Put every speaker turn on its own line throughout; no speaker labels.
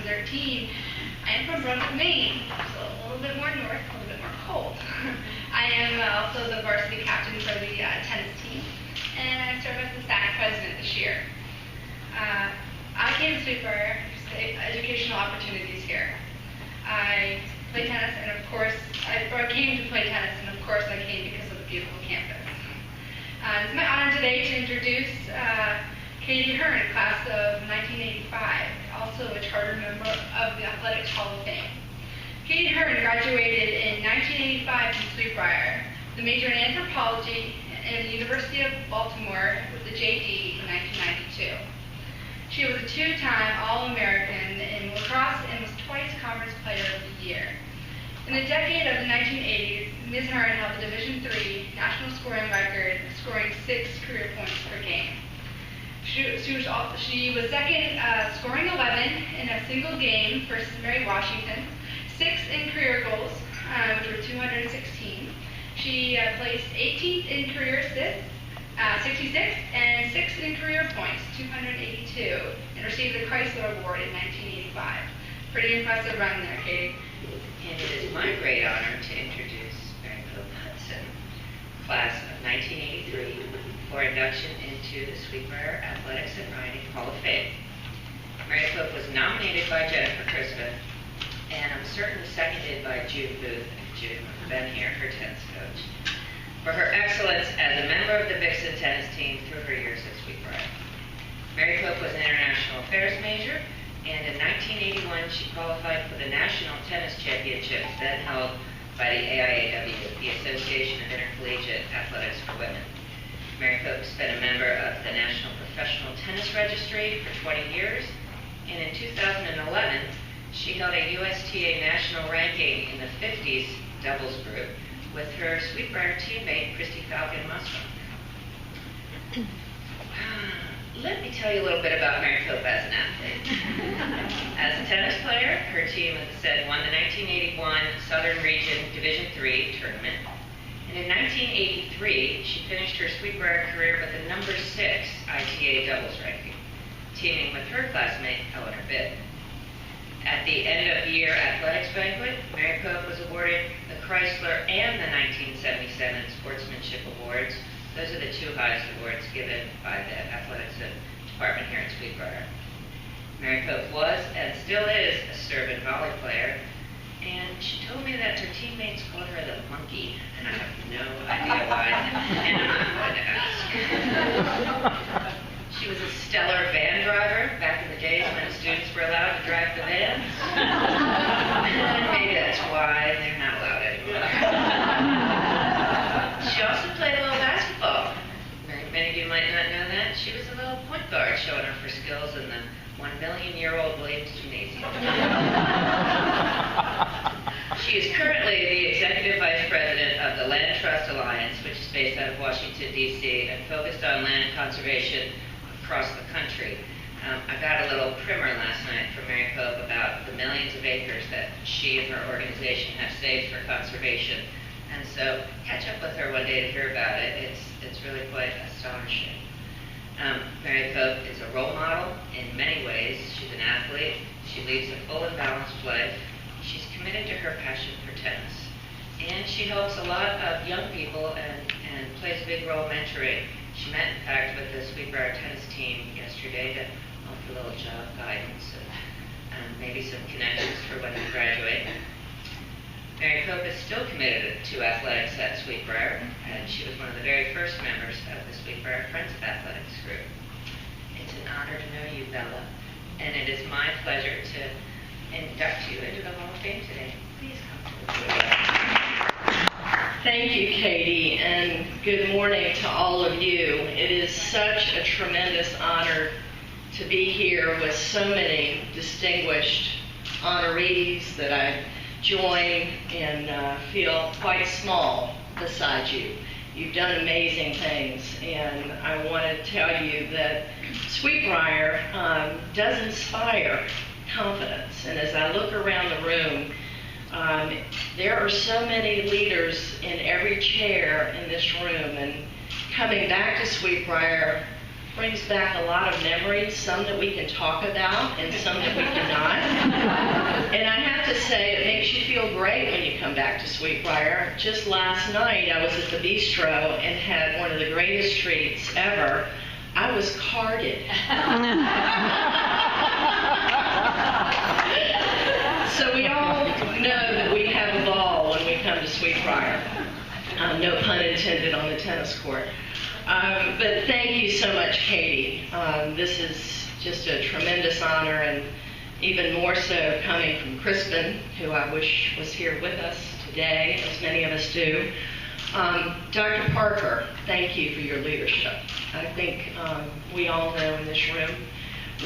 2013. I am from Brunswick, Maine, so a little bit more north, a little bit more cold. I am also the varsity captain for the tennis team, and I serve as the staff president this year. I came to Sweet Briar for educational opportunities here. I play tennis, and of course, I came to play tennis, and of course I came because of the beautiful campus. It's my honor today to introduce Katie Hearn, class of 1985, also a charter member of the Athletics Hall of Fame. Katie Hearn graduated in 1985 from Sweet Briar, the major in anthropology at the University of Baltimore with the JD in 1992. She was a two-time All-American in lacrosse and was twice Conference Player of the Year. In the decade of the 1980s, Ms. Hearn held the Division III national scoring record, scoring 6 career points per game. She was second, scoring 11 in a single game versus Mary Washington, 6 in career goals, which were 216. She placed 18th in career assists, 66, and 6th in career points, 282, and received the Chrysler Award in 1985. Pretty impressive run there, Katie.
And it is my great honor to introduce Mary Pope Hutson, class of 1983, for induction into the Sweet Briar Athletics and Riding Hall of Fame. Mary Pope was nominated by Jennifer Crispin, and I'm certainly seconded by June Booth, and June has been here, her tennis coach, for her excellence as a member of the Vixen tennis team through her years at Sweet Briar. Mary Pope was an international affairs major, and in 1981 she qualified for the National Tennis Championships then held by the AIAW, the Association of Intercollegiate Athletics for Women. Mary Pope has been a member of the National Professional Tennis Registry for 20 years, and in 2011 she held a USTA national ranking in the 50s doubles group with her Sweet Briar teammate, Christy Falcon Maasbach. Let me tell you a little bit about Mary Pope as an athlete. As a tennis player, her team, as I said, won the 1981 Southern Region Division III tournament. And in 1983, she finished her Sweet Briar career with a number 6 ITA doubles ranking, teaming with her classmate, Eleanor Bibb. At the end of the year athletics banquet, Mary Pope was awarded the Chrysler and the 1977 Sportsmanship Awards. Those are the 2 highest awards given by the athletics department here at Sweet Briar. Mary Pope was and still is a serve and volley player, and she told me that her teammates called her the monkey, and I have no idea why, and I'm not going to ask. She was a stellar van driver back in the days when students were allowed to drive the vans. And maybe that's why they're not allowed anymore. She also played a little basketball. Many of you might not know that. She was a little point guard showing off her skills in the 1-million-year-old Williams Gymnasium. She is currently the Executive Vice President of the Land Trust Alliance, which is based out of Washington, D.C., and focused on land conservation across the country. I got a little primer last night from Mary Pope about the millions of acres that she and her organization have saved for conservation. And so catch up with her one day to hear about it. It's really quite astonishing. Mary Pope is a role model in many ways. She's an athlete. She leads a full and balanced life. She's committed to her passion for tennis. And she helps a lot of young people and plays a big role mentoring. She met, in fact, with the Sweet Briar tennis team yesterday to offer a little job guidance and maybe some connections for when you graduate. Mary Pope is still committed to athletics at Sweet Briar, and she was one of the very first members of the Sweet Briar Friends of Athletics group. It's an honor to know you, Bella, and it is my pleasure to induct you into the Hall of Fame today. Please come to the podium.
Thank you, Katie, and good morning to all of you. It is such a tremendous honor to be here with so many distinguished honorees that I join and feel quite small beside you. You've done amazing things, and I want to tell you that Sweet Briar does inspire confidence. And as I look around the room, there are so many leaders in every chair in this room, and coming back to Sweet Briar brings back a lot of memories, some that we can talk about and some that we cannot. And I have to say, it makes you feel great when you come back to Sweet Briar. Just last night, I was at the bistro and had one of the greatest treats ever. I was carded. So we all know that we have a ball when we come to Sweet Briar. No pun intended on the tennis court. But thank you so much, Katie. This is just a tremendous honor, and even more so coming from Crispin, who I wish was here with us today, as many of us do. Dr. Parker, thank you for your leadership. I think we all know in this room,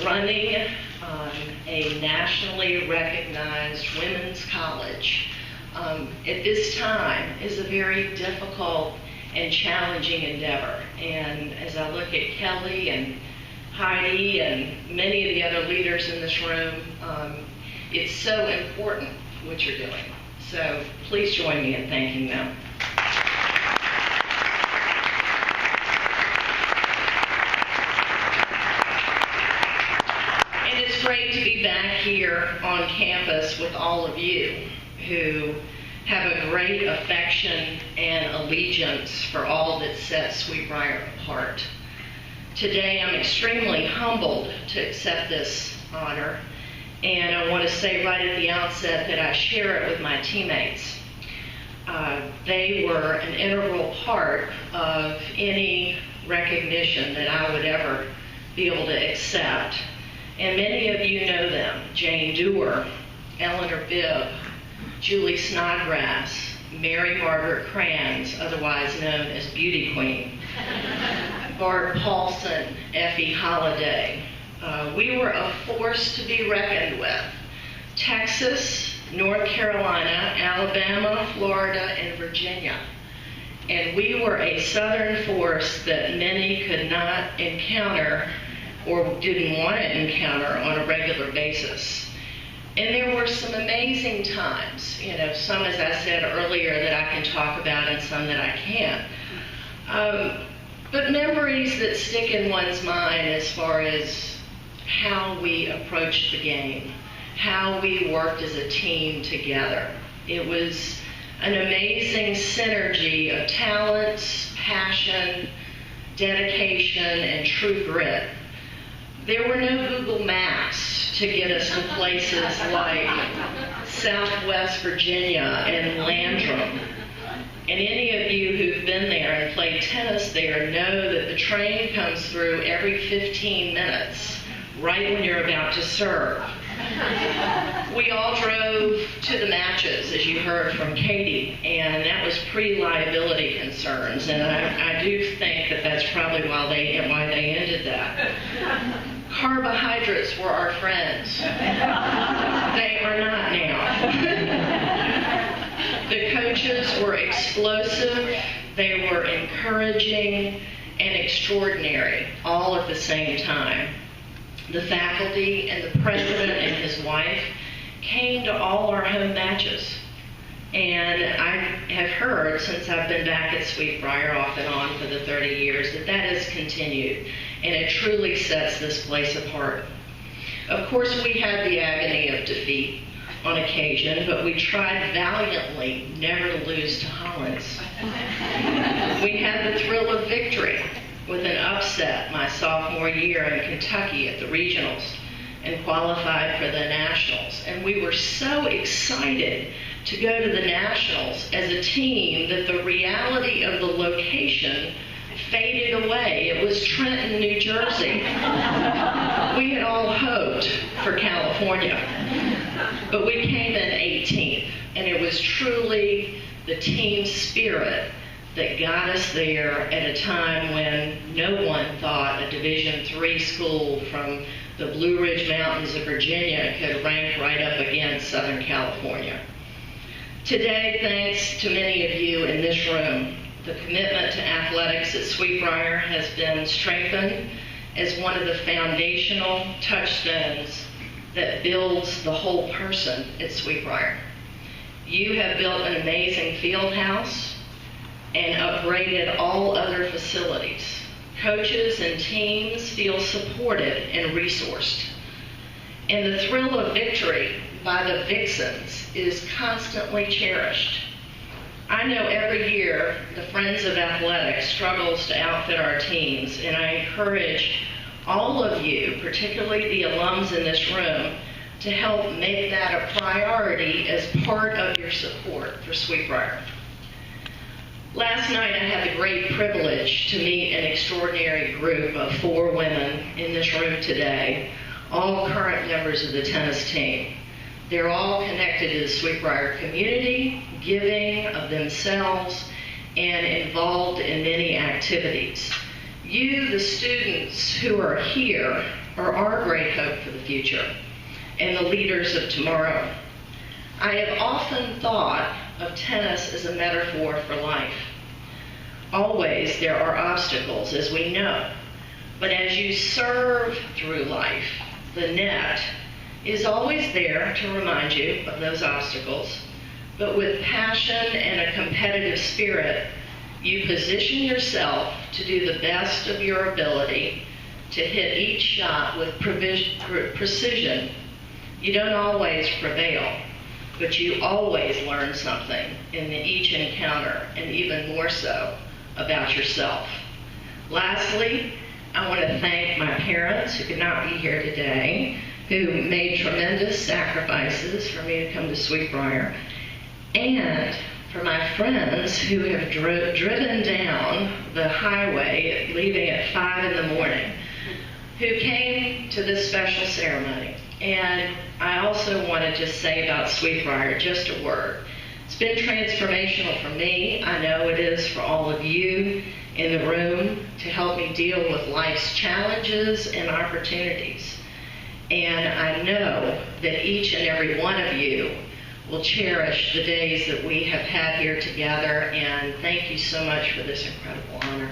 running a nationally recognized women's college at this time is a very difficult and challenging endeavor. And as I look at Kelly and Heidi and many of the other leaders in this room, it's so important what you're doing. So please join me in thanking them. And it's great to be back here on campus with all of you who have a great affection and allegiance for all that sets Sweet Briar apart. Today, I'm extremely humbled to accept this honor, and I want to say right at the outset that I share it with my teammates. They were an integral part of any recognition that I would ever be able to accept, and many of you know them: Jane Dewar, Eleanor Bibb, Julie Snodgrass, Mary Margaret Kranz, otherwise known as Beauty Queen, Bart Paulson, Effie Holliday. We were a force to be reckoned with. Texas, North Carolina, Alabama, Florida, and Virginia. And we were a southern force that many could not encounter or didn't want to encounter on a regular basis. And there were some amazing times, some, as I said earlier, that I can talk about and some that I can't. But memories that stick in one's mind as far as how we approached the game, how we worked as a team together. It was an amazing synergy of talents, passion, dedication, and true grit. There were no Google Maps to get us to places like Southwest Virginia and Landrum. And any of you who've been there and played tennis there know that the train comes through every 15 minutes, right when you're about to serve. We all drove to the matches, as you heard from Katie, and that was pre-liability concerns, and I do think that that's probably why they ended that. Carbohydrates were our friends. They are not now. The coaches were explosive, they were encouraging, and extraordinary, all at the same time. The faculty and the president and his wife came to all our home matches. And I have heard, since I've been back at Sweet Briar off and on for the 30 years, that has continued. And it truly sets this place apart. Of course, we had the agony of defeat on occasion, but we tried valiantly never to lose to Hollins. We had the thrill of victory with an upset my sophomore year in Kentucky at the regionals and qualified for the nationals. And we were so excited to go to the nationals as a team that the reality of the location faded away. It was Trenton, New Jersey. We had all hoped for California, but we came in 18th, and it was truly the team spirit that got us there at a time when no one thought a Division III school from the Blue Ridge Mountains of Virginia could rank right up against Southern California. Today, thanks to many of you in this room, the commitment to athletics at Sweet Briar has been strengthened as one of the foundational touchstones that builds the whole person at Sweet Briar. You have built an amazing field house and upgraded all other facilities, Coaches and teams feel supported and resourced. And the thrill of victory by the Vixens is constantly cherished. I know every year the Friends of Athletics struggles to outfit our teams, and I encourage all of you, particularly the alums in this room, to help make that a priority as part of your support for Sweet Briar. Last night I had the great privilege to meet an extraordinary group of 4 women in this room today, all current members of the tennis team. They're all connected to the Sweet Briar community, giving of themselves, and involved in many activities. You, the students who are here, are our great hope for the future and the leaders of tomorrow. I have often thought of tennis as a metaphor for life. Always there are obstacles, as we know, but as you serve through life, the net is always there to remind you of those obstacles, but with passion and a competitive spirit, you position yourself to do the best of your ability to hit each shot with precision. You don't always prevail, but you always learn something in each encounter, and even more so about yourself. Lastly, I want to thank my parents who could not be here today, who made tremendous sacrifices for me to come to Sweet Briar, and for my friends who have driven down the highway, leaving at 5 in the morning, who came to this special ceremony. And I also want to just say about Sweet Briar, just a word. It's been transformational for me. I know it is for all of you in the room, to help me deal with life's challenges and opportunities. And I know that each and every one of you will cherish the days that we have had here together, and thank you so much for this incredible honor.